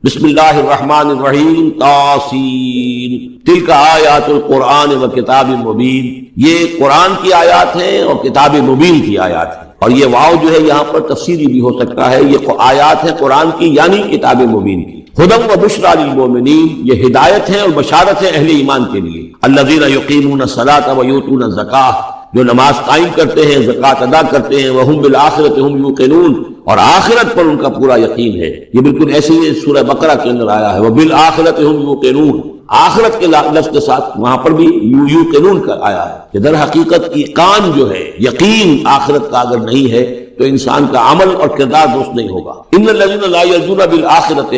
بسم اللہ الرحمن الرحیم تاسین تلک آیات القرآن و کتاب مبین، یہ قرآن کی آیات ہیں اور کتاب مبین کی آیات ہیں، اور یہ واو جو ہے یہاں پر تفسیری بھی ہو سکتا ہے، یہ آیات ہیں قرآن کی یعنی کتاب مبین کی۔ ہدی و بشریٰ للمؤمنین، یہ ہدایت ہے اور بشارت ہے اہل ایمان کے لیے۔ الذین یقیمون الصلاۃ و یؤتون الزکاۃ، جو نماز قائم کرتے ہیں، زکوٰۃ ادا کرتے ہیں، وہم بالآخرۃ ہم یوقنون، اور آخرت پر ان کا پورا یقین ہے۔ یہ بالکل ایسے ہی سورہ بقرہ کے اندر آیا ہے، وبالآخرۃ ہم یوقنون، آخرت کے لفظ کے ساتھ وہاں پر بھی یوقنون کا آیا ہے کہ در حقیقت ایقان جو ہے، یقین آخرت کا اگر نہیں ہے تو انسان کا عمل اور کردار درست نہیں ہوگا۔ ان الذین لا یؤمنون بالآخرۃ،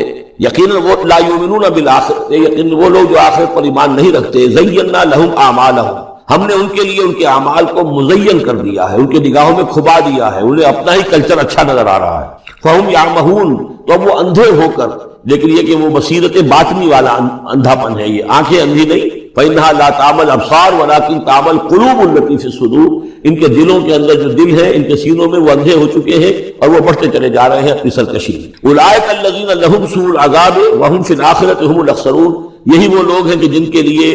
یقیناً وہ لا یؤمنون بالآخرۃ، یقیناً وہ لوگ جو آخرت پر ایمان نہیں رکھتے، زینا لہم اعمالہم، ہم نے ان کے لیے ان کے اعمال کو مزین کر دیا ہے، ان کے نگاہوں میں کھبا دیا ہے، انہیں اپنا ہی کلچر اچھا نظر آ رہا ہے۔ فہم یعمہون، تو اب وہ اندھے ہو کر، لیکن یہ کہ وہ بصیرت باطنی والا اندھا پن ہے، یہ آنکھیں اندھی نہیں۔ فإنها لا تعمى الابصار ولكن تعمى القلوب التي في الصدور، ان کے دلوں کے اندر جو دل ہے، ان کے سینوں میں وہ اندھے ہو چکے ہیں اور وہ بڑھتے چلے جا رہے ہیں اپنی سرکشی میں۔ اولئک الذین لهم سوء العذاب وهم في الآخرة هم الاخسرون، یہی وہ لوگ ہیں کہ جن کے لیے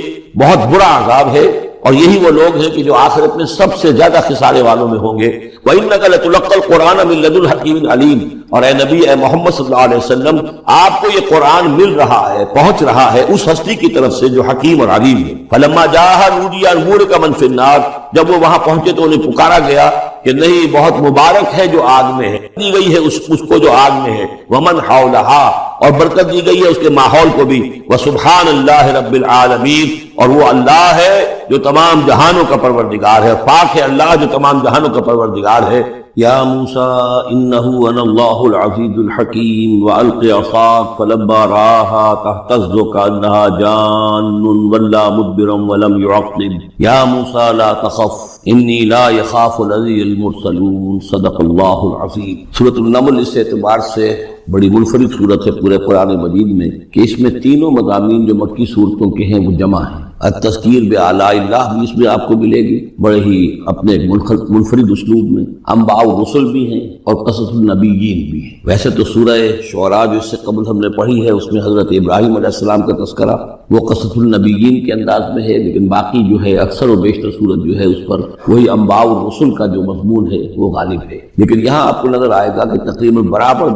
بہت برا عذاب ہے، اور یہی وہ لوگ ہیں کہ جو آخرت میں سب سے زیادہ خسارے والوں میں ہوں گے۔ وَإِنَّكَ لَتُلَقَّى الْقُرْآنَ مِن لَدُنْ حَكِيمٍ عَلِيمٍ، اور اے نبی، اے محمد صلی اللہ علیہ وسلم، آپ کو یہ قرآن مل رہا ہے، پہنچ رہا ہے اس ہستی کی طرف سے جو حکیم اور علیم ہے۔ فَلَمَّا جَاءَهَا نُودِيَ أَن بُورِكَ مَن فِي النَّارِ، جب وہ وہاں پہنچے تو انہیں پکارا گیا کہ نہیں، بہت مبارک ہے جو آگ میں ہے، دی گئی ہے اس کو جو آگ میں ہے، وَمَنْ حَوْلَهَا، اور برکت دی گئی ہے اس کے ماحول کو بھی، وَسُبْحَانَ اللَّهِ رَبِّ الْعَالَمِينَ، اور وہ اللہ ہے جو تمام جہانوں کا پروردگار ہے، پاک ہے اللہ جو تمام جہانوں کا پروردگار ہے۔ یا موسیٰ انہ انا اللہ العزیز الحکیم والق عصاک فلما رآها تہتز کأنها جان ولا مدبرا ولم يعقب یا موسیٰ لا تخف انی لا یخاف لدی المرسلون۔ صدق اللہ العظیم۔ سورۃ النمل اس اعتبار سے بڑی منفرد صورت ہے پورے قرآن مجید میں کہ اس میں تینوں مضامین جو مکی صورتوں کے ہیں وہ جمع ہیں۔ التذکیر بآلاء اللہ بھی اس میں آپ کو ملے گی، بڑے ہی اپنے ایک منفرد اسلوب میں۔ انباء الرسل بھی ہیں اور قصص النبیین بھی ہیں۔ ویسے تو سورہ شعراء جو اس سے قبل ہم نے پڑھی ہے اس میں حضرت ابراہیم علیہ السلام کا تذکرہ وہ قصص النبیین کے انداز میں ہے، لیکن باقی جو ہے اکثر و بیشتر صورت جو ہے اس پر وہی انباء الرسل کا جو مضمون ہے وہ غالب ہے۔ لیکن یہاں آپ کو نظر آئے گا کہ تقریباً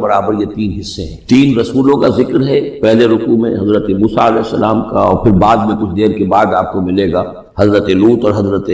برابر یہ تین حصے ہیں۔ تین رسولوں کا ذکر ہے، پہلے رکوع میں حضرت موسیٰ علیہ السلام کا، اور پھر بعد میں کچھ دیر کے بعد آپ کو ملے گا حضرت لوط اور حضرت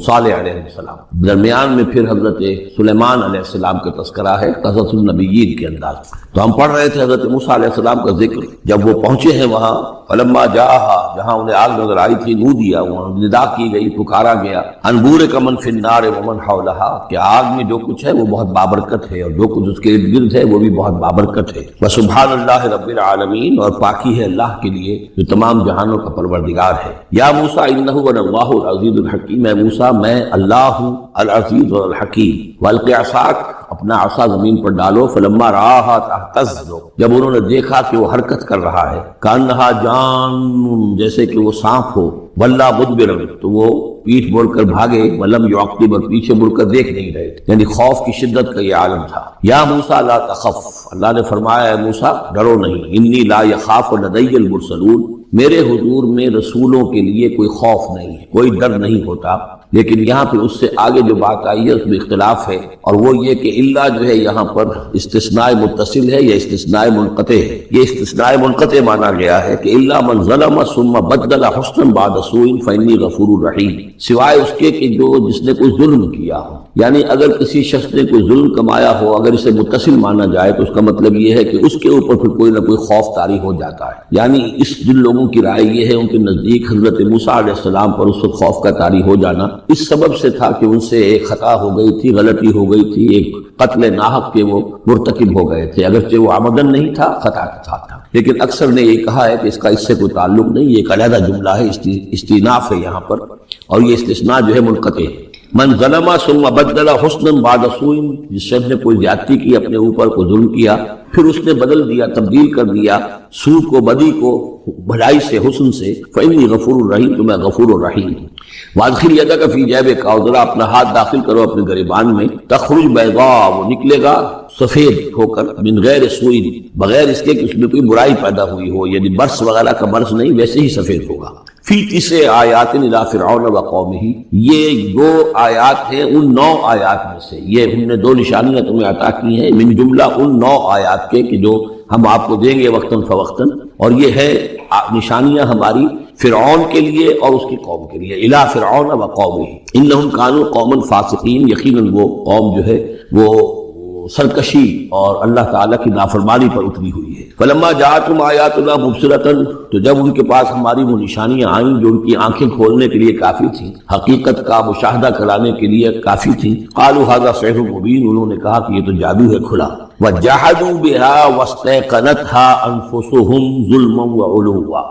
صالح علیہ السلام، درمیان میں پھر حضرت سلیمان علیہ السلام کا تذکرہ ہے قصص النبیین کے انداز میں۔ تو ہم پڑھ رہے تھے حضرت موسیٰ علیہ السلام کا ذکر، جب وہ پہنچے ہیں وہاں، فلما جاءها، جہاں انہیں آگ نظر آئی تھی، نودیا، وہاں ندا کی گئی، پکارا گیا، ان بورک من فی النار ومن حولها، کہ آگ میں جو کچھ ہے وہ بہت بابرکت ہے اور جو کچھ اس کے ارد گرد ہے وہ بھی بہت بابرکت ہے۔ وسبحان اللہ رب العالمین، اور پاکی ہے اللہ کے لیے جو تمام جہانوں کا پروردگار ہے۔ یا موسیٰ انہ انا اللہ العزیز الحکیم، اے موسیٰ میں اللہ ہوں العزیز اور الحکیم۔ والق عصاک، اپنا عصا زمین پر ڈالو، فلما رآها تہتز، جب انہوں نے دیکھا کہ وہ حرکت کر رہا ہے، کانہا جان، جیسے کہ وہ سانپ ہو، ولا مدبرا، تو وہ پیٹھ موڑ کر بھاگے، ولم یعقب، اور پیچھے مڑ کر دیکھ نہیں رہے، یعنی خوف کی شدت کا یہ عالم تھا۔ یا موسیٰ لا تخف، اللہ نے فرمایا اے موسیٰ ڈرو نہیں، انی لا یخاف لدی المرسلون، میرے حضور میں رسولوں کے لیے کوئی خوف نہیں ہے، کوئی ڈر نہیں ہوتا۔ لیکن یہاں پہ اس سے آگے جو بات آئی ہے اس میں اختلاف ہے، اور وہ یہ کہ اللہ جو ہے یہاں پر استثناء متصل ہے یا استثناء منقطع ہے۔ یہ استثناء منقطع مانا گیا ہے کہ الا من ظلم ثم بدل حسنا بعد سوء فانی غفور رحیم، سوائے اس کے کہ جو جس نے کوئی ظلم کیا ہو، یعنی اگر کسی شخص نے کوئی ظلم کمایا ہو، اگر اسے متصل مانا جائے تو اس کا مطلب یہ ہے کہ اس کے اوپر پھر کوئی نہ کوئی خوف طاری ہو جاتا ہے۔ یعنی اس جن لوگوں کی رائے یہ ہے، ان کے نزدیک حضرت موسیٰ علیہ السلام پر اس وقت خوف کا طاری ہو جانا اس سبب سے تھا کہ ان سے ایک خطا ہو گئی تھی، غلطی ہو گئی تھی، ایک قتل ناحق کے وہ مرتکب ہو گئے تھے، اگرچہ وہ عمدن نہیں تھا، خطا کے ساتھ تھا۔ لیکن اکثر نے یہ کہا ہے کہ اس کا اس سے کوئی تعلق نہیں، یہ ایک علیحدہ جملہ ہے، استئناف ہے یہاں پر، اور یہ استثناء جو ہے منقطع ہے۔ من ظلم ثم بدل حسنا بعد سوء، جس شخص نے کوئی زیادتی کی، اپنے اوپر کو ظلم کیا، پھر اس نے بدل دیا، تبدیل کر دیا سوء کو، بدی کو، بھلائی سے، حسن سے، فإنی غفور الرحیم، تو میں غفور الرحیم ہوں۔ وادخل یدک فی جیبک، اور ذرا اپنا ہاتھ داخل کرو اپنے گریبان میں، تخرج بیضاء، وہ نکلے گا سفید ہو کر، من غیر سوء، بغیر اس کے کہ اس میں کوئی برائی پیدا ہوئی ہو، یعنی برس وغیرہ کا برس نہیں، ویسے ہی سفید ہوگا۔ فی 9 آیات الی فرعون وقومہ، یہ 2 آیات ہیں ان 9 آیات میں سے، یہ ہم نے 2 نشانیاں تمہیں عطا کی ہیں من جملہ ان 9 آیات کے کہ جو ہم آپ کو دیں گے وقتاً فوقتاً، اور یہ ہے نشانیاں ہماری فرعون کے لیے اور اس کی قوم کے لیے، الی فرعون وقومہ انہم کانوا قوما فاسقین، یقیناً وہ قوم جو ہے وہ سرکشی اور اللہ تعالیٰ کی نافرمانی پر اتری ہوئی ہے۔ فلما جاءتهم آیاتنا مبصرۃ، تو جب ان کے پاس ہماری وہ نشانیاں آئیں جو ان کی آنکھیں کھولنے کے لیے کافی تھیں، حقیقت کا مشاہدہ کرانے کے لیے کافی تھیں، قالوا ھذا سحر مبین، انہوں نے کہا کہ یہ تو جادو ہے کھلا، وجحدوا بها واستيقنتها انفسهم ظلما وعلوا،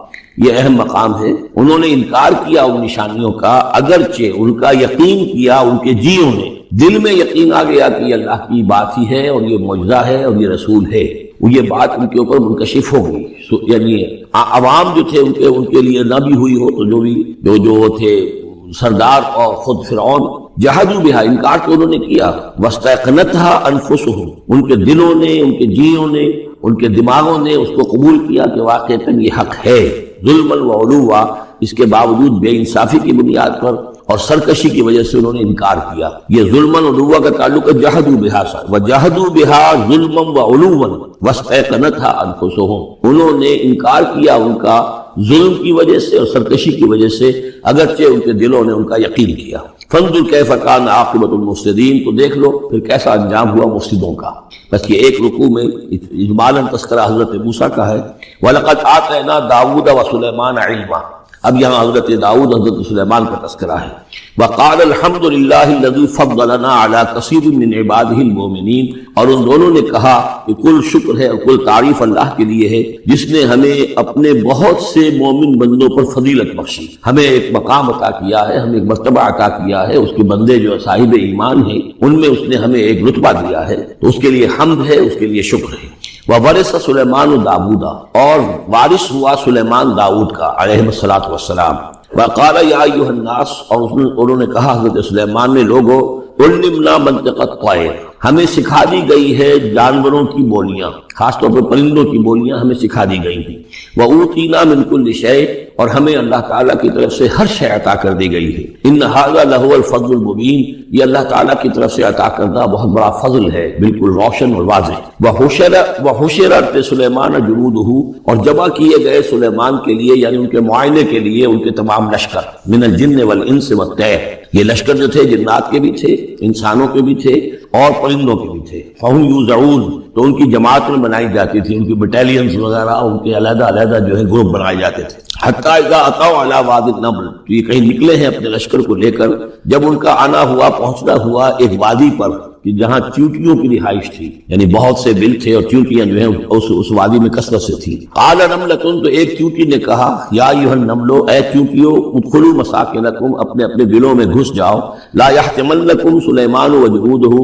یہ اہم مقام ہے، انہوں نے انکار کیا ان نشانیوں کا، اگرچہ ان کا یقین کیا ان کے جیوں نے، دل میں یقین آ گیا کہ یہ اللہ کی بات ہی ہے اور یہ معجزہ ہے اور یہ رسول ہے، وہ یہ بات ان کے اوپر منکشف ہو گئی، یعنی عوام جو تھے ان کے لیے نہ بھی ہوئی ہو، تو جو تھے سردار اور خود فرعون، جہدوا بہا، انکار تو انہوں نے کیا، واستيقنتها انفسهم، ان کے دلوں نے، ان کے جیوں نے، ان کے دماغوں نے اس کو قبول کیا کہ واقعتاً یہ حق ہے، ظلما وعلوا، اس کے باوجود بے انصافی کی بنیاد پر اور سرکشی کی وجہ سے انہوں نے انکار کیا۔ یہ ظلما وعلوا کا تعلق ہے جحدوا بہا سے، وجحدوا بہا ظلما وعلوا واستيقنتها انفسهم، انہوں نے انکار کیا ان کا ظلم کی وجہ سے اور سرکشی کی وجہ سے، اگرچہ ان کے دلوں نے ان کا یقین کیا۔ فانظر کیف کان عاقبۃ المفسدین، تو دیکھ لو پھر کیسا انجام ہوا مفسدوں کا۔ بس یہ ایک رکوع میں اجمالاً تذکرہ حضرت موسیٰ کا ہے، وَلَقَدْ آتَيْنَا دَاوُودَ وَسُلَيْمَانَ عِلْمًا، اب یہاں حضرت داؤد حضرت سلیمان کا تذکرہ ہے۔ وقال الحمد للہ الذی فضلنا علی کثیر من عبادہ المؤمنین، اور ان دونوں نے کہا کہ کل شکر ہے اور کل تعریف اللہ کے لیے ہے جس نے ہمیں اپنے بہت سے مومن بندوں پر فضیلت بخشی، ہمیں ایک مقام عطا کیا ہے، ہمیں ایک مرتبہ عطا کیا ہے، اس کے بندے جو صاحب ایمان ہیں ان میں اس نے ہمیں ایک رتبہ دیا ہے، تو اس کے لیے حمد ہے، اس کے لیے شکر ہے۔ وَوَرِثَ سُلَيْمَانُ داؤد، اور وارث ہوا سلیمان داؤد کا علیہ الصلوۃ والسلام۔ وَقَالَ يَا أَيُّهَا النَّاسُ، اور انہوں نے کہا حضرت سلیمان نے، لوگو عُلِّمْنَا مَنطِقَ الطَّيْرِ، ہمیں سکھا دی گئی ہے جانوروں کی بولیاں، خاص طور پر پرندوں کی بولیاں ہمیں سکھا دی گئی ہیں۔ وَأُوتِينَا مِن كُلِّ شَيْءٍ، اور ہمیں اللہ تعالیٰ کی طرف سے ہر شے عطا کر دی گئی ہے۔ إِنَّ هَذَا لَهُوَ الْفَضْلُ الْمُبِينُ، یہ اللہ تعالیٰ کی طرف سے عطا کردہ بہت بڑا فضل ہے، بالکل روشن اور واضح۔ وَحُشِرَتْ لِسُلَيْمَانَ جُنُودُهُ، اور جمع کیے گئے سلیمان کے لیے، یعنی ان کے معائنے کے لیے، ان کے تمام لشکر، من الجن والانس والطیر، یہ لشکر جو تھے جنات کے بھی تھے، انسانوں کے بھی تھے اور پرندوں کے بھی تھے۔ فَهُمْ يُوزَعُونَ، تو ان کی جماعت میں بنائی جاتی تھی، ان کی بٹالینز وغیرہ، ان کے علیحدہ علیحدہ جو ہے گروپ بنائے جاتے تھے۔ حتیٰ اذا اتوا علی وادی النمل، تو یہ کہیں نکلے ہیں اپنے لشکر کو لے کر، جب ان کا آنا ہوا، پہنچنا ہوا ایک وادی پر کہ جہاں چیونٹیوں کی رہائش تھی، یعنی بہت سے بل تھے اور چیونٹیاں جو ہیں اس وادی میں کثرت سے تھیں۔ قال نملۃ، تو ایک چیونٹی نے کہا، یا ایھا النمل، اے چیونٹیوں، ادخلوا مساکنکم، اپنے اپنے بلوں میں گھس جاؤ، لا یحطمنکم سلیمان وجنودہ،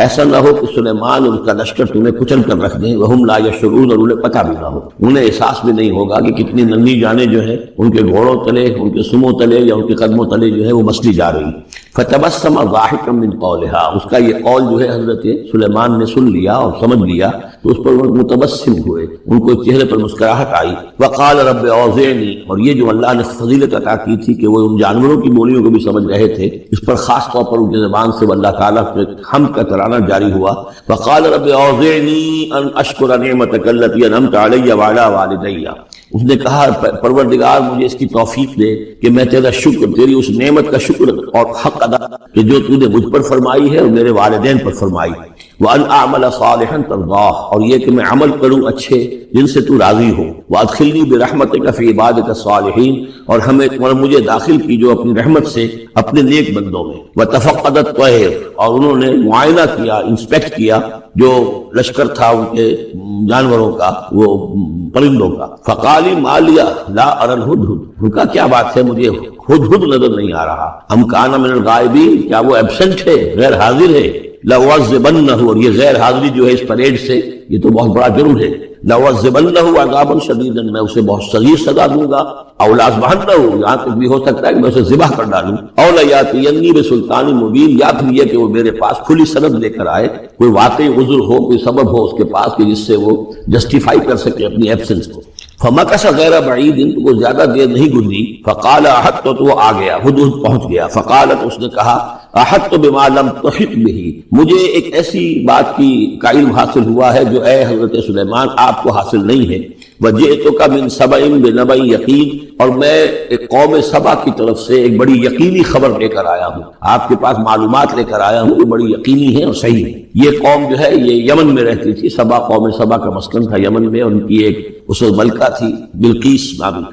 ایسا نہ ہو کہ سلیمان اور اس کا لشکر تمہیں کچل کر رکھ دیں، وہم لا یشعرون، اور انہیں پتہ بھی نہ ہو، انہیں احساس بھی نہیں ہوگا کہ کتنی ننھی جانیں جو ہیں ان کے گھوڑوں تلے، ان کے سموں تلے یا ان کے قدموں تلے جو ہے وہ مسلی جا رہی۔ فتبسم ضاحکا من قولها، اس کا یہ قول جو ہے حضرت سلیمان نے سن لیا اور سمجھ لیا، تو اس پر وہ متبسم ہوئے، ان کو چہرے پر مسکراہٹ آئی۔ وقال رب اوزعنی، اور یہ جو اللہ نے فضیلت عطا کی تھی کہ وہ ان جانوروں کی بولیوں کو بھی سمجھ رہے تھے، اس پر خاص طور پر ان کی زبان سے اللہ تعالیٰ کے حمد کا ترانہ جاری ہوا۔ وقال رب اوزعنی ان اشکر نعمتک التی انعمت علی وعلی والدی، اس نے کہا پروردگار مجھے اس کی توفیق دے کہ میں تیرا شکر، تیری اس نعمت کا شکر اور حق ادا کہ جو تو نے مجھ پر فرمائی ہے اور میرے والدین پر فرمائی۔ وَأَنْ أَعْمَلَ صَالِحًا تَرْضَاهُ، اور یہ کہ میں عمل کروں اچھے جن سے تو راضی ہو، وَأَدْخِلْنِي بِرَحْمَتِكَ فِي عِبَادِكَ الصَّالِحِينَ، اور مجھے داخل کیجو اپنی رحمت سے اپنے نیک بندوں میں۔ وَتَفَقَّدَ الطَّيْرَ، اور انہوں نے معائنہ کیا، انسپیکٹ کیا جو لشکر تھا ان کے جانوروں کا، وہ پرندوں کا۔ فقال ما لي لا ارى الهدهد، ان کا کیا بات ہے مجھے ہدہد نظر نہیں آ رہا، ام کان من الغائبین، کیا وہ ایبسنٹ ہے، غیر حاضر ہے، لأعذبنہ، اور یہ غیر حاضری جو ہے اس پریڈ سے یہ تو بہت بڑا جرم ہے، لأعذبنہ عذابا شدیدا، میں اسے بہت شدید سزا دوں گا، او لأذبحنہ، یہاں تک بھی ہو سکتا ہے کہ میں اسے ذبح کر ڈالوں، او لیاتینی بسلطان مبین، یا پھر یہ کہ وہ میرے پاس کھلی سند لے کر آئے، کوئی واقعی عذر ہو، کوئی سبب ہو اس کے پاس کہ جس سے وہ جسٹیفائی کر سکے اپنی ایبسنس کو۔ فمکث غیر بعید، تو وہ زیادہ دیر نہیں گزری، فقال احطت، تو وہ آ گیا، ہدہد پہنچ گیا، فقالت، اس نے کہا، احطت بما لم تحط به، مجھے ایک ایسی بات کی کا علم حاصل ہوا ہے جو اے حضرت سلیمان آپ کو حاصل نہیں ہے، وجئتک من سبأ بنبأ یقین، اور میں ایک قوم سبا کی طرف سے ایک بڑی یقینی خبر لے کر آیا ہوں، آپ کے پاس معلومات لے کر آیا ہوں جو بڑی یقینی ہے اور صحیح ہے۔ یہ قوم جو ہے یہ یمن میں رہتی تھی، سبا، قوم سبا کا مسکن تھا یمن میں، ان کی ایک اس ملکہ تھی بلقیس نامی۔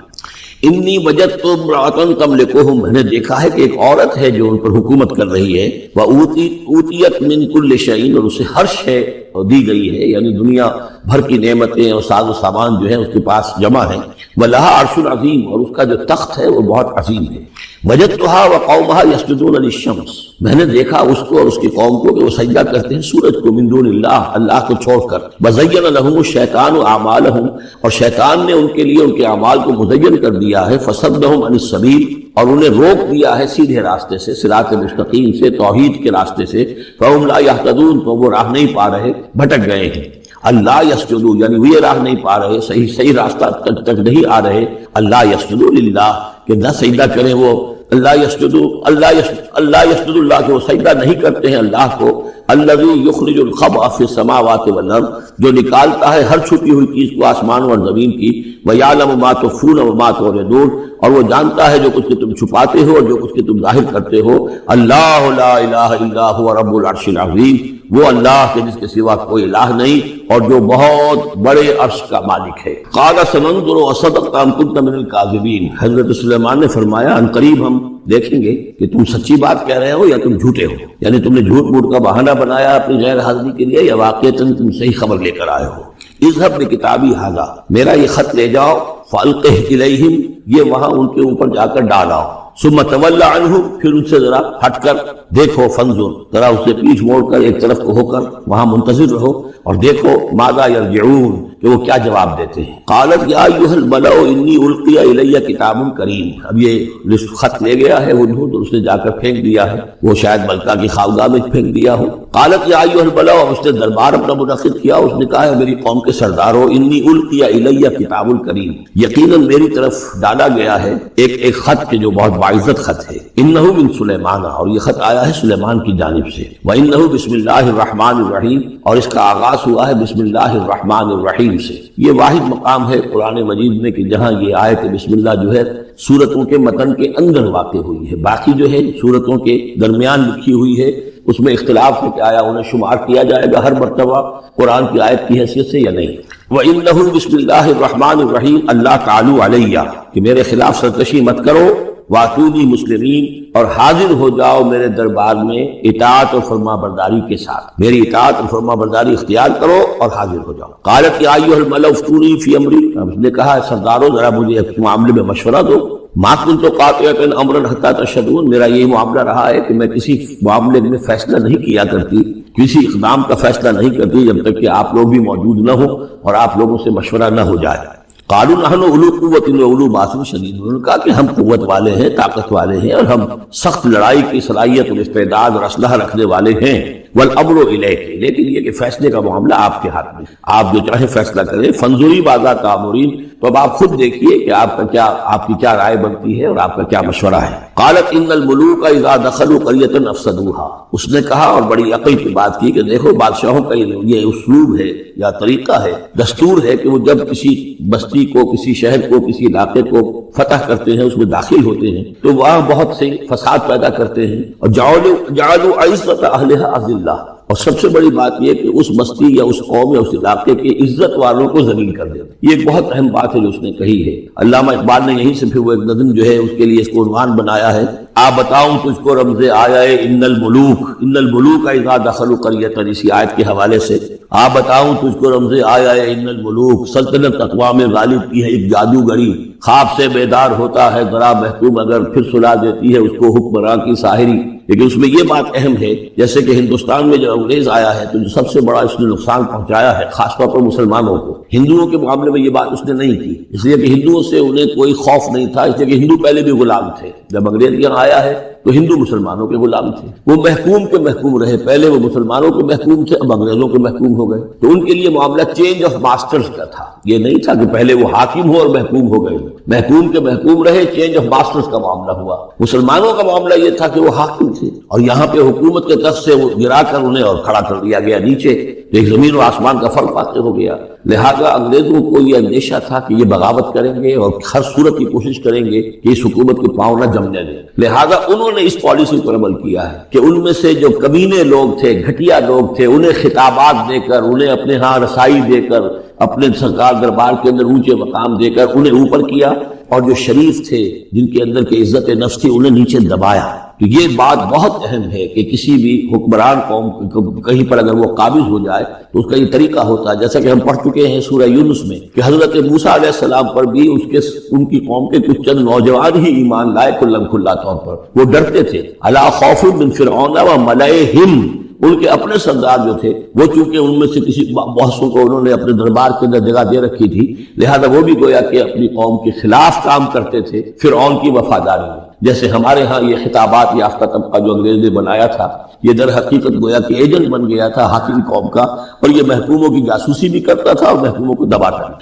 انی وجدت امرأۃ تملکہم، میں نے دیکھا ہے کہ ایک عورت ہے جو ان پر حکومت کر رہی ہے، وأوتیت من کل شیء، اور اسے ہر شے دی گئی ہے، یعنی دنیا بھر کی نعمتیں اور ساز و سامان جو ہے اس کے پاس جمع ہے، وَلَهَا عَرْشٌ عَظِيمٌ، اور اس کا جو تخت ہے وہ بہت عظیم ہے، وجدتها وقومها يسجدون للشمس، میں نے دیکھا اس کو اور اس کی قوم کو کہ وہ سجدہ کرتے ہیں سورج کو، من دون اللہ، اللہ کو چھوڑ کر، وزین لهم الشیطان اعمالهم، اور شیطان نے ان کے لیے ان کے اعمال کو مزین کر دیا ہے، فصدهم عن السبیل، اور انہیں روک دیا ہے سیدھے راستے سے، صراط مستقیم سے، توحید کے راستے سے، فهم لا يهتدون، تو وہ راہ نہیں پا رہے، بھٹک گئے ہیں۔ اللہ یسجدو، یعنی وہ یہ راہ نہیں پا رہے، صحیح راستہ تک نہیں آ رہے، اللہ یسجدو للہ، کہ نہ سجدہ کریں وہ، اللہ یسجدو اللہ کہ وہ سجدہ نہیں کرتے ہیں اللہ کو، الذی یخرج الخبء فی السماوات والارض، جو نکالتا ہے ہر چھپی ہوئی چیز کو آسمانوں اور زمین کی، ویعلم ما تخفون وما تعلنون، اور وہ جانتا ہے جو کچھ کہ تم چھپاتے ہو اور جو کچھ کہ تم ظاہر کرتے ہو، اللہ لا الہ الا هو رب العرش العظیم، وہ اللہ کے جس کے سوا کوئی الہ نہیں اور جو بہت بڑے عرش کا مالک ہے۔ قال سننظر اصدقت ام كنت من الكاذبین، حضرت سلیمان نے فرمایا ان قریب ہم دیکھیں گے کہ تم سچی بات کہہ رہے ہو یا تم جھوٹے ہو، یعنی تم نے جھوٹ موٹ کا بہانہ بنایا اپنی غیر حاضری کے لیے، یا واقعتاً تم صحیح خبر لے کر آئے ہو۔ اذهب بکتابی ھذا، میرا یہ خط لے جاؤ، فالقہ الیہم، یہ وہاں ان کے اوپر جا کر ڈالاؤ، ثم تول عنہ، پھر ان سے ذرا ہٹ کر دیکھو، فانظر، ذرا اسے پیچھ موڑ کر ایک طرف کو ہو کر وہاں منتظر رہو اور دیکھو ماذا یرجعون، کہ وہ کیا جواب دیتے ہیں۔ قالت یا ایھا الملأ انی القی الی کتاب کریم، اب یہ خط لے گیا ہے ہدہد، اس نے جا کر پھینک دیا ہے، وہ شاید ملکہ کی خوابگاہ میں پھینک دیا ہو۔ قالت یا ایھا الملأ، اس نے دربار اپنا منعقد کیا، اس نے کہا ہے میری قوم کے سردارو، انی القی الی کتاب کریم، یقیناً میری طرف ڈالا گیا ہے ایک خط کے جو بہت باعزت خط ہے، انہ من سلیمان، اور یہ خط آیا ہے سلیمان کی جانب سے، وانہ بسم اللہ الرحمن الرحیم، اور اس کا آغاز ہوا ہے بسم اللہ الرحمن الرحیم سے۔ یہ واحد مقام ہے قرآن مجید میں کہ جہاں یہ آیت بسم اللہ جو ہے سورتوں کے متن کے اندر واقع ہوئی ہے، باقی جو ہے سورتوں کے درمیان لکھی ہوئی ہے، اس میں اختلاف ہے کہ آیا انہیں شمار کیا جائے گا ہر مرتبہ قرآن کی آیت کی حیثیت سے یا نہیں۔ وَإِنَّهُ بسم اللہ الرحمن الرحیم اللہ تعالیٰ علیہ، کہ میرے خلاف سرکشی مت کرو، وَأْتُونِي مُسْلِمِينَ، اور حاضر ہو جاؤ میرے دربار میں اطاعت اور فرما برداری کے ساتھ، میری اطاعت اور فرما برداری اختیار کرو اور حاضر ہو جاؤ۔ قالت یا ایھا الملأ افتونی فی امری، اس نے کہا سردارو ذرا مجھے اس معاملے میں مشورہ دو، ما كنت قاطعۃ امرا حتی تشهدون، میرا یہی معاملہ رہا ہے کہ میں کسی معاملے میں فیصلہ نہیں کیا کرتی، کسی اقدام کا فیصلہ نہیں کرتی جب تک کہ آپ لوگ بھی موجود نہ ہو اور آپ لوگوں سے مشورہ نہ ہو جائے۔ قالوا نحن اولو قوت واولو باس شدید، انہوں نے کہا کہ ہم قوت والے ہیں، طاقت والے ہیں، اور ہم سخت لڑائی کی صلاحیت اور استعداد اور اسلحہ رکھنے والے ہیں، والامر الیک، لیکن یہ کہ فیصلے کا معاملہ آپ کے ہاتھ میں، آپ جو چاہے فیصلہ کریں، فانظری ماذا تأمرین، تو اب آپ خود دیکھیے کہ آپ کی کیا رائے بنتی ہے اور آپ کا کیا مشورہ ہے۔ قالت ان الملوک اذا دخلوا قریۃ افسدوها، اس نے کہا اور بڑی عقل کی بات کی کہ دیکھو بادشاہوں کا یہ اسلوب ہے یا طریقہ ہے، دستور ہے کہ وہ جب کسی بستی کو، کسی شہر کو، کسی علاقے کو فتح کرتے ہیں، اس میں داخل ہوتے ہیں تو وہاں بہت سے فساد پیدا کرتے ہیں، اور جعلوا عزت اہلها اذلہ، اور سب سے بڑی بات یہ کہ اس بستی یا اس قوم یا اس علاقے کے عزت والوں کو ذلیل کر دیتا. یہ ایک بہت اہم بات ہے جو اس نے کہی ہے. علامہ اقبال نے یہیں سے پھر وہ ایک نظم جو ہے اس کے لیے اس کو عنوان بنایا ہے، آ بتاؤں تجھ کو رمز آیا ان الملوک اذا دخلوا قریۃ، اسی آیت کے حوالے سے آ بتاؤں تجھ کو رمز آیا ان الملوک، سلطنت اقوام غالب کی ہے ایک جادوگری، خواب سے بیدار ہوتا ہے ذرا محکوم اگر پھر سلا دیتی ہے اس کو حکمراں کی ساحری. لیکن اس میں یہ بات اہم ہے جیسے کہ ہندوستان میں جب انگریز آیا ہے تو جو سب سے بڑا اس نے نقصان پہنچایا ہے خاص طور پر مسلمانوں کو. ہندوؤں کے معاملے میں یہ بات اس نے نہیں کی، اس لیے کہ ہندوؤں سے انہیں کوئی خوف نہیں تھا، اس لیے کہ ہندو پہلے بھی غلام تھے. جب انگریز یہاں آیا ہے تو ہندو مسلمانوں کے غلام تھے، وہ محکوم کے محکوم رہے. پہلے وہ مسلمانوں کے محکوم تھے، اب انگریزوں کے محکوم ہو گئے. تو ان کے لیے معاملہ چینج آف ماسٹرز کا تھا، یہ نہیں تھا کہ پہلے وہ حاکم ہو اور محکوم ہو گئے. محکوم کے محکوم رہے، چینج آف ماسٹرز کا معاملہ ہوا. مسلمانوں کا معاملہ یہ تھا کہ وہ حاکم تھے اور یہاں پہ حکومت کے تخت سے وہ گرا کر انہیں اور کھڑا کر دیا گیا نیچے. ایک زمین و آسمان کا فرق واقع ہو گیا. لہذا انگریزوں کو یہ اندیشہ تھا کہ یہ بغاوت کریں گے اور ہر صورت کی کوشش کریں گے کہ اس حکومت کے پاؤں نہ جمنے دیں. لہذا انہوں نے اس پالیسی پر عمل کیا ہے کہ ان میں سے جو کمینے لوگ تھے، گھٹیا لوگ تھے، انہیں خطابات دے کر، انہیں اپنے ہاں رسائی دے کر، اپنے سرکار دربار کے اندر اونچے مقام دے کر انہیں اوپر کیا، اور جو شریف تھے جن کے اندر کی عزت نفس تھی انہیں نیچے دبایا. تو یہ بات بہت اہم ہے کہ کسی بھی حکمران قوم کہیں پر اگر وہ قابض ہو جائے تو اس کا یہ طریقہ ہوتا ہے، جیسا کہ ہم پڑھ چکے ہیں سورہ یونس میں کہ حضرت موسیٰ علیہ السلام پر بھی ان کی قوم کے کچھ چند نوجوان ہی ایمان لائے کھلا طور پر. وہ ڈرتے تھے. الا خوف من فرعون وملئہم، ان کے اپنے سردار جو تھے وہ چونکہ ان میں سے کسی بہت کو انہوں نے اپنے دربار کے اندر جگہ دے رکھی تھی، لہذا وہ بھی گویا کہ اپنی قوم کے خلاف کام کرتے تھے فرعون کی وفاداری میں. جیسے ہمارے ہاں یہ خطابات یافتہ طبقہ جو انگریز نے بنایا تھا یہ در حقیقت گویا کہ ایجنٹ بن گیا تھا حاکم قوم کا، اور یہ محکوموں کی جاسوسی بھی کرتا تھا اور محکوموں کو دباتا بھی.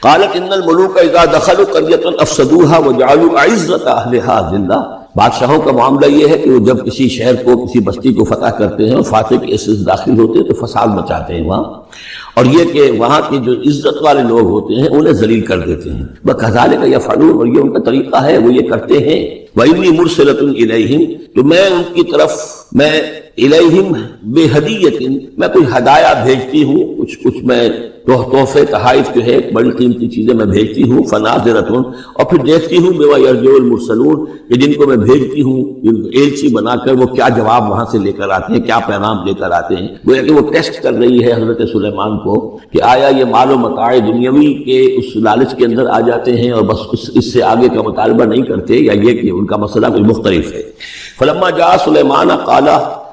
قالت ان الملوک اذا دخلوا قرية افسدوها وجعلوا اعزة اهلها ذلة. بادشاہوں کا معاملہ یہ ہے کہ وہ جب کسی شہر کو، کسی بستی کو فتح کرتے ہیں اور فاتح کے حصے سے داخل ہوتے ہیں تو فساد مچاتے ہیں وہاں، اور یہ کہ وہاں کے جو عزت والے لوگ ہوتے ہیں انہیں ذلیل کر دیتے ہیں. وَكَذَلِكَ يَفْعَلُونَ، اور یہ ان کا طریقہ ہے، وہ یہ کرتے ہیں. وَإِنِّي مُرْسِلَةٌ إِلَيْهِمْ، تو میں ان کی طرف، میں الیہم بِہَدِیَّةٍ، میں کوئی ہدایہ بھیجتی ہوں، کچھ میں تحفے تحائف جو ہے بڑی قیمتی چیزیں میں بھیجتی ہوں. فَنَاظِرَةٌ، اور پھر دیکھتی ہوں بِمَا يَرْجِعُ الْمُرْسَلُونَ، کہ جن کو میں بھیجتی ہوں ایلچی بنا کر وہ کیا جواب وہاں سے لے کر آتے ہیں، کیا پیغام لے کر آتے ہیں. گویا کہ وہ ٹیسٹ کر رہی ہے حضرت سلیمان کو کہ آیا یہ مال و متاع دنیاوی کے اس لالچ کے اندر آ جاتے ہیں اور بس اس سے آگے کا مطالبہ نہیں کرتے، یا یہ کہ ان کا مسئلہ کوئی مختلف ہے. فلما جاء سلیمان قال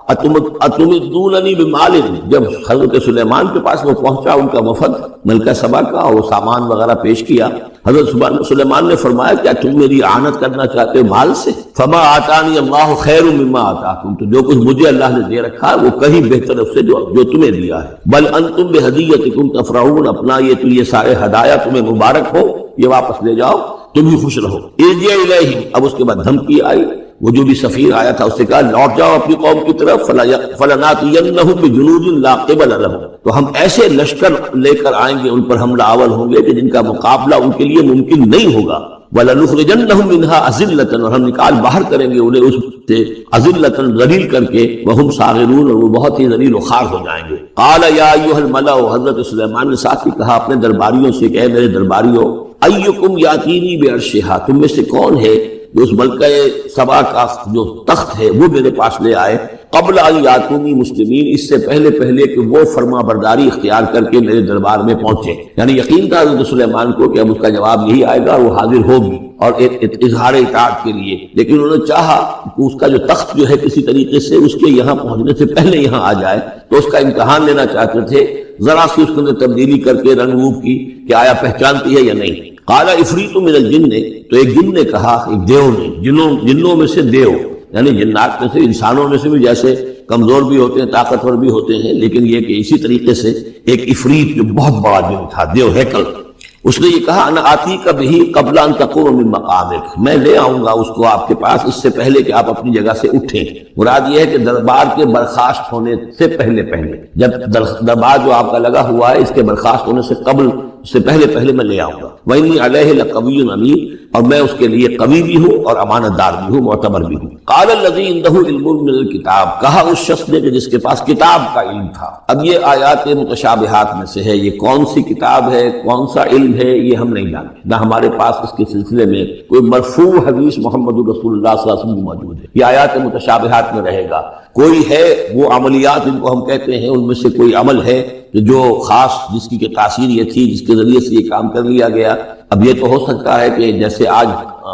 اتمدوننی بمال، جب حضرت سلیمان کے پاس وہ پہنچا ان کا وفد ملکہ سبا کا اور وہ سامان وغیرہ پیش کیا، حضرت سلیمان نے فرمایا کیا تم میری اعانت کرنا چاہتے ہو مال سے؟ فما آتانی اللہ خیر مما آتاکم، تو جو کچھ مجھے اللہ نے دے رکھا ہے وہ کہیں بہتر اس سے جو تمہیں دیا ہے. بل انتم بہدیتکم تفرحون، اپنا یہ سارے ہدایہ تمہیں مبارک ہو، یہ واپس لے جاؤ، تم بھی خوش رہو. ارجع الیہم، اب اس کے بعد دھمکی آئی. وہ جو بھی سفیر آیا تھا اس سے کہا لوٹ جاؤ اپنی قوم کی طرف. فلناتینہم بجنود لا قبل لہم، تو ہم ایسے لشکر لے کر آئیں گے ان پر حملہ آور ہوں گے کہ جن کا مقابلہ ان کے لیے ممکن نہیں ہوگا. وَلَنُخْرِجَنَّهُمْ مِنْهَا أَذِلَّةً، اور ہم نکال باہر کریں گے انہیں اس سے أَذِلَّةً، ذلیل کر کے، وَهُمْ صَاغِرُونَ، اور وہ بہت ہی ذلیل و خوار ہو جائیں گے. قَالَ يَا أَيُّهَا الْمَلَأُ، حضرت سلیمان نے ساتھ ہی کہا اپنے درباریوں سے کہ اے میرے درباریوں، أَيُّكُمْ يَأْتِينِي بِعَرْشِهَا، تم میں سے کون ہے جو اس ملکہ سبا کا جو تخت ہے وہ میرے پاس لے آئے، قبل ان یاتونی مسلمین، اس سے پہلے کہ وہ فرما برداری اختیار کر کے میرے دربار میں پہنچے. یعنی یقین تھا حضرت سلیمان کو کہ اب اس کا جواب یہی آئے گا اور وہ حاضر ہوگی اور اظہار اطاعت کے لیے. لیکن انہوں نے چاہا کہ اس کا جو تخت جو ہے کسی طریقے سے اس کے یہاں پہنچنے سے پہلے یہاں آ جائے، تو اس کا امتحان لینا چاہتے تھے، ذرا سی اس کے اندر تبدیلی کر کے رنگ روپ کی کہ آیا پہچانتی ہے یا نہیں. قال عفریت من الجن، تو ایک جن نے کہا، ایک دیو نے، جنوں میں سے دیو، یعنی جنات میں سے، انسانوں میں سے بھی جیسے کمزور بھی ہوتے ہیں طاقتور بھی ہوتے ہیں، لیکن یہ کہ اسی طریقے سے ایک عفریت جو بہت بڑا جن تھا، دیو ہیکل، اس نے یہ کہا انا آتی کا بھی قبل ان تقوم من مقامک، میں لے آؤں گا اس کو آپ کے پاس اس سے پہلے کہ آپ اپنی جگہ سے اٹھیں. مراد یہ ہے کہ دربار کے برخاست ہونے سے پہلے، جب دربار جو آپ کا لگا ہوا ہے اس کے برخاست ہونے سے قبل سے پہلے پہلے میں لے آؤں گا۔ وَإِنِّي عَلَيْهِ لَقَوِيٌّ أَمِينٌ، اور میں اس کے لیے قوی بھی ہوں اور امانت دار بھی ہوں، معتبر بھی ہوں۔ قَالَ الَّذِي عِندَهُ عِلْمٌ مِّنَ الْكِتَابِ، کہا اس شخص نے کہ جس کے پاس کتاب کا علم تھا۔ اب یہ آیات متشابہات میں سے ہے، یہ کون سی کتاب ہے، کون سا علم ہے، یہ ہم نہیں جانتے، نہ ہمارے پاس اس کے سلسلے میں کوئی مرفوع حدیث محمد رسول اللہ صلی اللہ علیہ وسلم موجود ہے۔ یہ آیات متشابہات میں رہے گا۔ کوئی ہے وہ عملیات جن کو ہم کہتے ہیں، ان میں سے کوئی عمل ہے کہ جو خاص جس کی کہ تاثیر یہ تھی، جس کے ذریعے سے یہ کام کر لیا گیا۔ اب یہ تو ہو سکتا ہے کہ جیسے آج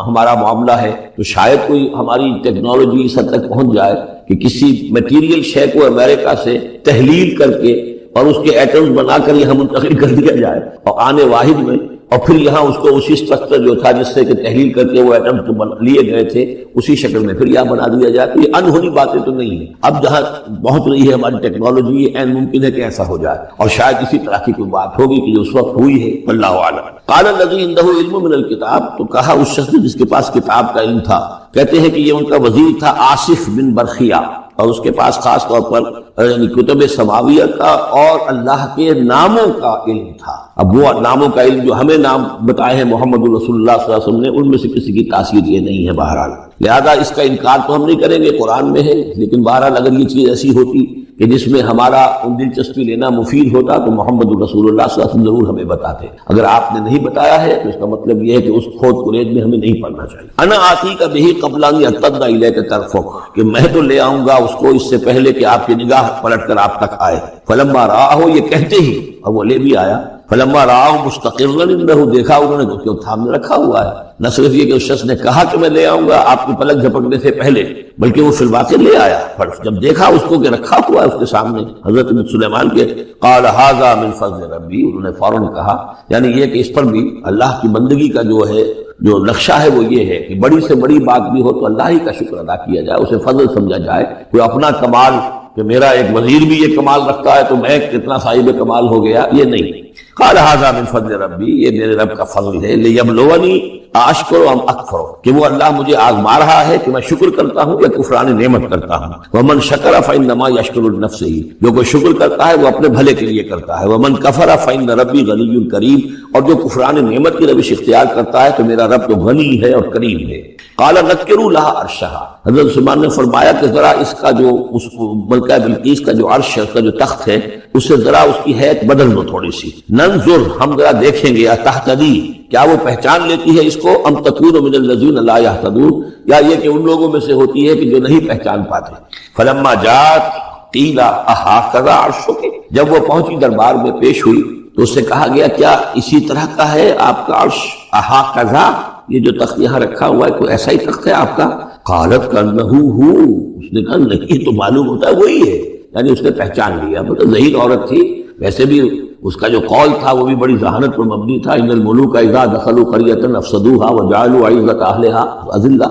ہمارا معاملہ ہے تو شاید کوئی ہماری ٹیکنالوجی اس حد تک پہنچ جائے کہ کسی میٹیریل شے کو امریکہ سے تحلیل کر کے اور اس کے ایٹمز بنا کر یہاں منتقل کر دیا جائے، اور آنے واحد میں، اور پھر یہاں اس کو اسی اسٹرکچر جو تھا جس سے کہ تحلیل کر کے وہ ایٹمز جو لیے گئے تھے اسی شکل میں پھر یہاں بنا دیا جائے۔ تو یہ انہونی باتیں تو نہیں ہیں۔ اب جہاں پہنچ رہی ہے ہماری ٹیکنالوجی، یہ عین ممکن ہے کہ ایسا ہو جائے، اور شاید اسی طرح کی کوئی بات ہوگی کہ جو اس وقت ہوئی ہے، واللہ اعلم۔ قال الذی عنده علم من الکتاب، تو کہا اس شخص نے جس کے پاس کتاب کا علم تھا، کہتے ہیں کہ یہ ان کا وزیر تھا آصف بن برخیہ، اور اس کے پاس خاص طور پر یعنی کتب سماویہ کا اور اللہ کے ناموں کا علم تھا۔ اب وہ ناموں کا علم جو ہمیں نام بتائے ہیں محمد رسول اللہ صلی اللہ علیہ وسلم نے، ان میں سے کسی کی تاثیر یہ نہیں ہے بہرحال، لہذا اس کا انکار تو ہم نہیں کریں گے، قرآن میں ہے، لیکن بہرحال اگر یہ چیز ایسی ہوتی کہ جس میں ہمارا دلچسپی لینا مفید ہوتا تو محمد رسول اللہ صلی اللہ علیہ وسلم ضرور ہمیں بتاتے۔ اگر آپ نے نہیں بتایا ہے تو اس کا مطلب یہ ہے کہ اس کھود کریز میں ہمیں نہیں پڑھنا چاہیے۔ انا آتی کا بہی قبل ان یرتد الیک طرفک، کہ میں تو لے آؤں گا اس کو اس سے پہلے کہ آپ کی نگاہ پلٹ کر آپ تک آئے۔ فلما رآہ، یہ کہتے ہی اور وہ لے بھی آیا۔ فلما رآہ مستقرا عنده، دیکھا انہوں نے تو تھامنے رکھا ہوا ہے۔ نہ صرف یہ کہ اس شخص نے کہا کہ میں لے آؤں گا آپ کی پلک جھپکنے سے پہلے، بلکہ وہ فی الواقع لے آیا۔ پر جب دیکھا اس کو کہ رکھا ہوا ہے اس کے سامنے حضرت سلیمان کے، قال ھذا من فضل ربی، انہوں نے فوراً کہا، یعنی یہ کہ اس پر بھی اللہ کی بندگی کا جو ہے جو نقشہ ہے وہ یہ ہے کہ بڑی سے بڑی بات بھی ہو تو اللہ ہی کا شکر ادا کیا جائے، اسے فضل سمجھا جائے۔ کوئی اپنا کمال کہ میرا ایک وزیر بھی یہ کمال رکھتا ہے تو میں کتنا صاحب کمال ہو گیا، یہ نہیں۔ قال ھذا من فضل ربی، یہ میرے رب کا فضل ہے، لیبلونی اشکر ام اکفر، کہ وہ اللہ مجھے آزما رہا ہے کہ میں شکر کرتا ہوں یا کفران نعمت کرتا ہوں۔ ومن شکر فانما یشکر لنفسہ، جو کوئی شکر کرتا ہے وہ اپنے بھلے کے لیے کرتا ہے۔ ومن کفر فان ربی غنی کریم، اور جو کفران نعمت کی روش اختیار کرتا ہے تو میرا رب تو غنی ہے اور کریم ہے۔ قال نکروا لها عرشها، حضرت سلیمان نے فرمایا کہ ذرا اس کا جو اس ملکہ بلقیس کا جو عرش ہے، اس کا جو تخت ہے، اسے ذرا اس کی حیت بدل دو تھوڑی سی۔ ننظر، ہم ذرا دیکھیں گے، اتہتدی، کیا وہ پہچان لیتی ہے اس کو، ام تکون من الذین لا یہتدون، یا یہ کہ ان لوگوں میں سے ہوتی ہے کہ جو نہیں پہچان پاتے۔ فلما جاءت قیل اہکذا عرشک، جب وہ پہنچی دربار میں پیش ہوئی تو اس سے کہا گیا کیا اسی طرح کا ہے آپ کا عرش، اہکذا، یہ جو تخت یہاں رکھا ہوا ہے کوئی ایسا ہی تخت ہے آپ کا؟ قالت کانہ ہو، اس نے کہا نہیں، تو معلوم ہوتا ہے وہی ہے، یعنی اس نے پہچان لیا۔ مطلب ظہیر عورت تھی، ویسے بھی اس کا جو قول تھا وہ بھی بڑی ذہانت پر مبنی تھا، ان الملوک اذا دخلوا قریۃ افسدوها وجعلوا عزت اہلها اذلہ،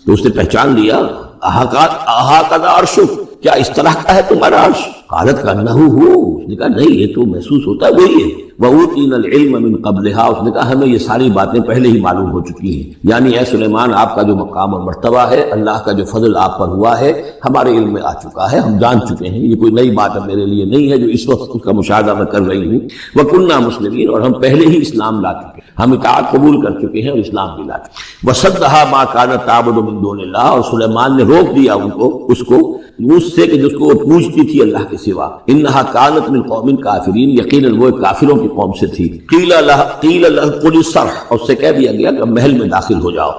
تو اس نے پہچان لیا۔ اہکذا عرشک، کیا اس طرح کا ہے تمہارا عرش؟ قالت کانہ ہو، اس نے کہا نہیں، یہ تو محسوس ہوتا ہے وہی ہے۔ وَأُوتِينَا الْعِلْمَ مِنْ قَبْلِهَا، اس نے کہا ہمیں یہ ساری باتیں پہلے ہی معلوم ہو چکی ہیں، یعنی اے سلیمان آپ کا جو مقام اور مرتبہ ہے، اللہ کا جو فضل آپ پر ہوا ہے ہمارے علم میں آ چکا ہے، ہم جان چکے ہیں، یہ کوئی نئی بات ہے میرے لیے نہیں ہے جو اس وقت اس کا مشاہدہ میں کر رہی ہوں۔ وَكُنَّا مُسْلِمِينَ، اور ہم پہلے ہی اسلام لا چکے ہیں، ہم اطاعت قبول کر چکے ہیں اور اسلام بھی لا چکے ہیں۔ وَصَدَّهَا مَا كَانَتْ تَعْبُدُ مِن دُونِ اللَّهِ، اور سلیمان نے روک دیا اس کو اس سے کہ جس کو وہ پوجتی تھی اللہ کے سوا۔ انها كانت من قوم کافرین، یقیناً وہ کافروں کی قوم سے تھی۔ قیل لها ادخل الصرح، اور سے کہہ دیا گیا کہ محل میں داخل ہو جاؤ۔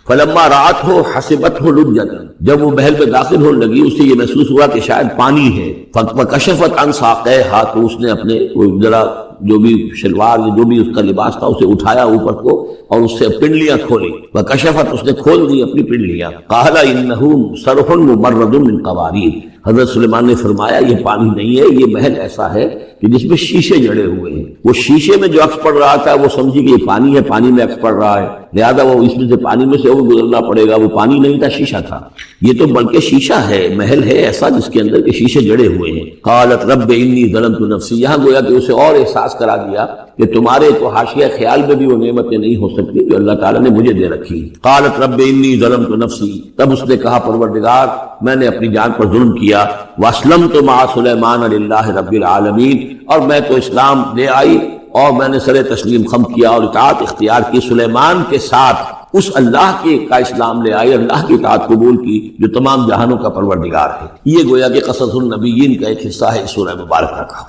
فلما رأته حسبته لجة، جب وہ محل میں داخل ہونے لگی اسے یہ محسوس ہوا کہ شاید پانی ہے۔ فکشفت عن ساقیها، تو اس نے اپنے ذرا جو بھی شلوار جو بھی اس کا لباس تھا اسے اٹھایا اوپر کو اور اس سے پنڈلیاں کھولی۔ وکشفت، اس نے کھول دی اپنی پنڈلیاں۔ قال انه صرح ممرد من قواریر، حضرت سلیمان نے فرمایا یہ پانی نہیں ہے، یہ محل ایسا ہے کہ جس میں شیشے جڑے ہوئے ہیں۔ وہ شیشے میں جو عکس پڑ رہا تھا وہ سمجھی کہ یہ پانی ہے، پانی میں عکس پڑ رہا ہے، لہذا وہ اس میں سے پانی میں سے وہ گزرنا پڑے گا، وہ پانی نہیں تھا، شیشہ تھا۔ یہ تو بلکہ شیشہ ہے، محل ہے ایسا جس کے اندر کے شیشے جڑے ہوئے ہیں۔ قالت رب انی ظلمت نفسی، یہاں گویا کہ اسے اور احساس کرا دیا کہ تمہارے تو حاشیہ خیال میں بھی وہ نعمتیں نہیں ہو سکتی جو اللہ تعالیٰ نے مجھے دے رکھی۔ قالت رب انی ظلمت نفسی، تب اس نے کہا پروردگار میں نے اپنی جان پر ظلم کیا۔ واسلمت مع سلیمان للہ رب العالمین، اور میں تو اسلام لے آئی اور میں نے سر تسلیم خم کیا اور اطاعت اختیار کی سلیمان کے ساتھ اس اللہ کے کا اسلام لے آئے، اللہ کی اطاعت قبول کی جو تمام جہانوں کا پروردگار ہے۔ یہ گویا کہ قصص النبیین کا ایک حصہ ہے اس سورہ مبارکہ کا۔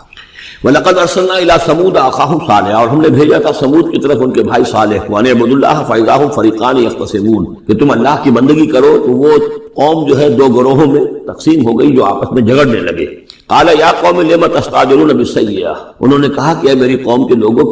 وَلَقَدْ أَرْسَلْنَا إِلَىٰ ثَمُودَ أَخَاهُمْ صَالِحًا، اور ہم نے بھیجا تھا سمود کی طرف ان کے بھائی صالح، وَأَنِ اعْبُدُوا اللَّهَ فَإِذَا هُمْ فَرِيقَانِ يَخْتَصِمُونَ، کہ تم اللہ کی بندگی کرو تو وہ قوم جو ہے دو گروہوں میں تقسیم ہو گئی جو آپس میں جھگڑنے لگے۔ قال یا قوم لم تستعجلون بالسیئۃ، انہوں نے کہا کہ اے میری قوم کے لوگوں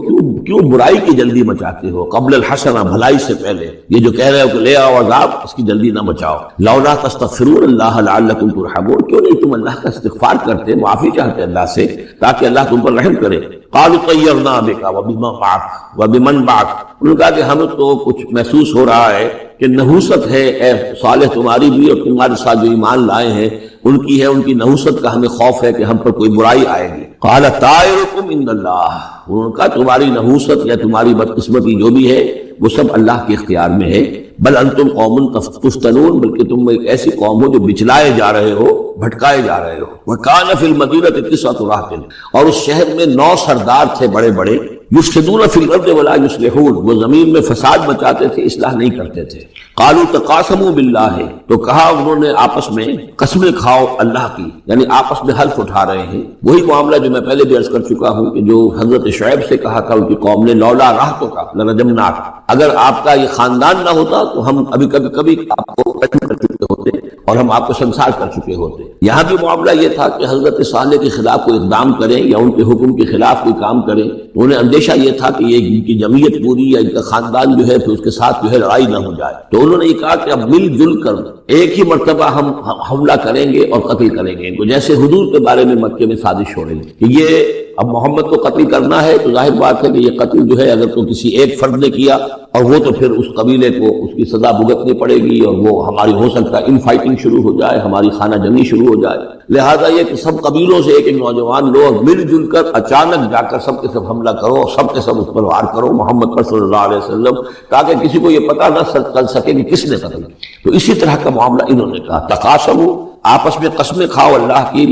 کیوں برائی کی جلدی مچاتے ہو، قبل الحسنہ بھلائی سے پہلے، یہ جو کہہ رہے ہو کہ لے آؤ عذاب، اس کی جلدی نہ مچاؤ۔ لولا تستغفرون اللہ لعلکم ترحمون، کیوں نہیں تم اللہ کا استغفار کرتے، معافی چاہتے اللہ سے تاکہ اللہ تم پر رحم کرے۔ قالوا طیرنا بک وبمن معک وبمن معک، انہوں نے کہا کہ ہمیں تو کچھ محسوس ہو رہا ہے کہ نحوست ہے اے صالح تمہاری بھی، اور تمہارے ساتھ جو ایمان لائے ہیں ان کی ہے، ان کی نحوست کا ہمیں خوف ہے کہ ہم پر کوئی برائی آئے گی۔ قال طائرکم عند اللہ، انہوں نے کہا تمہاری نحوست یا تمہاری بدقسمتی جو بھی ہے وہ سب اللہ کے اختیار میں ہے۔ بل انتم قوم تفتنون، بلکہ تم ایک ایسی قوم ہو جو بچلائے جا رہے ہو، بھٹکائے جا رہے ہو۔ وکان فی المدینۃ تسعۃ رہط، اور اس شہر میں 9 سردار تھے بڑے بڑے، یفسدون فی الارض ولا یصلحون، وہ زمین میں فساد مچاتے تھے، اصلاح نہیں کرتے تھے۔ قالوا تقاسموا باللہ، تو کہا انہوں نے آپس میں قسمیں کھاؤ اللہ کی، یعنی آپس میں حلف اٹھا رہے ہیں۔ وہی معاملہ جو میں پہلے بھی عرض کر چکا ہوں کہ جو حضرت شعیب سے کہا تھا ان کی قوم نے، لولا رہتک لرجمناک، اگر آپ کا یہ خاندان نہ ہوتا تو ہم ابھی کبھی آپ کو قتل کر چکے ہوتے اور ہم آپ کو سنسار کر چکے ہوتے۔ یہاں بھی معاملہ یہ تھا کہ حضرت صالح کے خلاف کوئی اقدام کریں یا ان کے حکم کے خلاف کوئی کام کریں، تو انہیں اندیشہ یہ تھا کہ یہ ان کی جمعیت پوری یا ان کا خاندان جو ہے پھر اس کے ساتھ جو ہے لڑائی نہ ہو جائے، تو انہوں نے یہ کہا کہ اب مل جل کر ایک ہی مرتبہ ہم حملہ کریں گے اور قتل کریں گے ان کو، جیسے حضور کے بارے میں مکے میں سازش ہو رہی کہ یہ اب محمد کو قتل کرنا ہے، تو ظاہر بات ہے کہ یہ قتل جو ہے اگر تو کسی ایک فرد نے کیا اور وہ تو پھر اس قبیلے کو اس کی سزا بھگتنی پڑے گی، اور وہ ہماری ہو سکتا ہے ان فائٹنگ شروع ہو جائے، ہماری خانہ جنگی شروع ہو جائے۔ لہذا یہ کہ سب قبیلوں سے ایک نوجوان لو اور مل جل کر اچانک جا کر سب کے سب حملہ کرو اور سب کے سب اس پر وار کرو محمد پر صلی اللہ علیہ وسلم، تاکہ کسی کو یہ پتہ نہ چل سکے کہ کس نے قتل کیا۔ تو اسی طرح کا معاملہ انہوں نے کہا، تقاسموا، آپس میں قسمیں کھاؤ اللہ کی،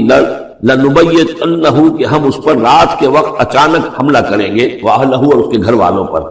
لنبیتنہ، کہ ہم اس پر رات کے وقت اچانک حملہ کریں گے، واہلہ، اور اس کے گھر والوں پر،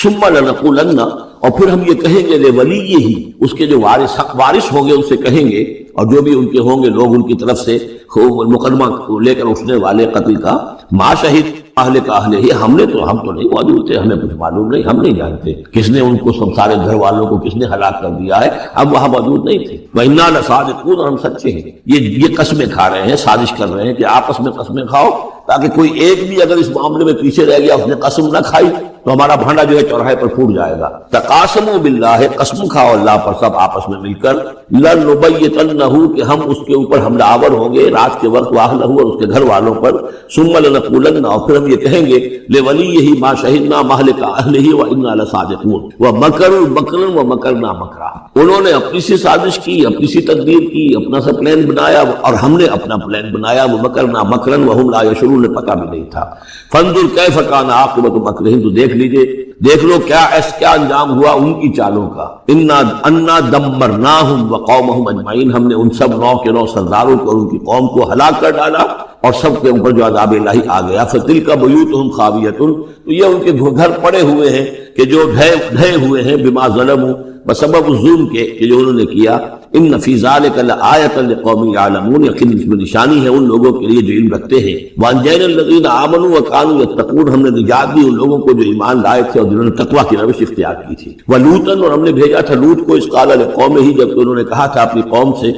ثم لنقولن، اور پھر ہم یہ کہیں گے لولیہ، اس کے جو وارث ہوں گے ان سے کہیں گے، اور جو بھی ان کے ہوں گے لوگ ان کی طرف سے مقدمہ لے کر اٹھنے والے قتل کا، ما شہید اہل کا اہل ہی، ہم تو نہیں موجود تھے، ہمیں کچھ معلوم نہیں، ہم نہیں جانتے کس نے ان کو سب سارے گھر والوں کو کس نے ہلاک کر دیا ہے، ہم وہاں موجود نہیں تھے۔ وَإِنَّا لَصَادِقُونَ، اور ہم سچے ہیں۔ یہ قسمیں کھا رہے ہیں، سازش کر رہے ہیں کہ آپس میں قسمیں کھاؤ تاکہ کوئی ایک بھی اگر اس معاملے میں پیچھے رہ گیا، اس نے قسم نہ کھائی تو ہمارا بھانڈا جو ہے چوراہے پر پھوٹ جائے گا۔ تقاسموا باللہ، قسم کھاؤ اللہ پر سب آپس میں مل کر، لنبیتنہ، کہ ہم اس کے اوپر حملہ آور ہوں گے رات کے وقت، واہلہ، اور اس کے گھر والوں پر، ثم لنقولن، اور پھر ہم یہ کہیں گے لولیہ ما شہدنا مہلک اہلہ وإنا لصادقون، ومکروا مکرا ومکرنا مکرا، انہوں نے اپنی سی سازش کی، اپنی سی تدبیر کی، اپنا سا پلان بنایا، اور ہم نے اپنا پلان بنایا، ومکرنا مکرا وہم لا یشعرون، پتہ بھی نہیں تھا۔ فانظر کیف کان عاقبۃ مکرہم، تو دیکھ لو کیا انجام ہوا ان کی چالوں کا۔ انا دمرناہم وقومہم اجمعین، ہم نے ان سب 9 کے 9 سرداروں کو اور ان کی قوم کو ہلاک کر ڈالا، اور سب کے اوپر جو عذاب الہی آ گیا۔ فتلک بیوتہم خاویۃ، تو یہ ان کے گھر پڑے ہوئے ہیں کہ جو ڈھے ہوئے ہیں، بما ظلموا، بسبب ظلم کے کہ جو انہوں نے کیا۔ ان فی ذلک لآیۃ لقوم یعلمون، یقین اس میں نشانی ہے ان لوگوں کے لیے جو علم رکھتے ہیں۔ وانجینا الذین آمنوا وکانوا یتقون، ہم نے نجات دی ان لوگوں کو جو ایمان لائے تھے اور جنہوں نے تقویٰ کی روش اختیار کی تھی۔ ولوطا، اور ہم نے بھیجا تھا لوط کو، اس قال لقومہ، جب کہ انہوں نے کہا تھا اپنی قوم سے،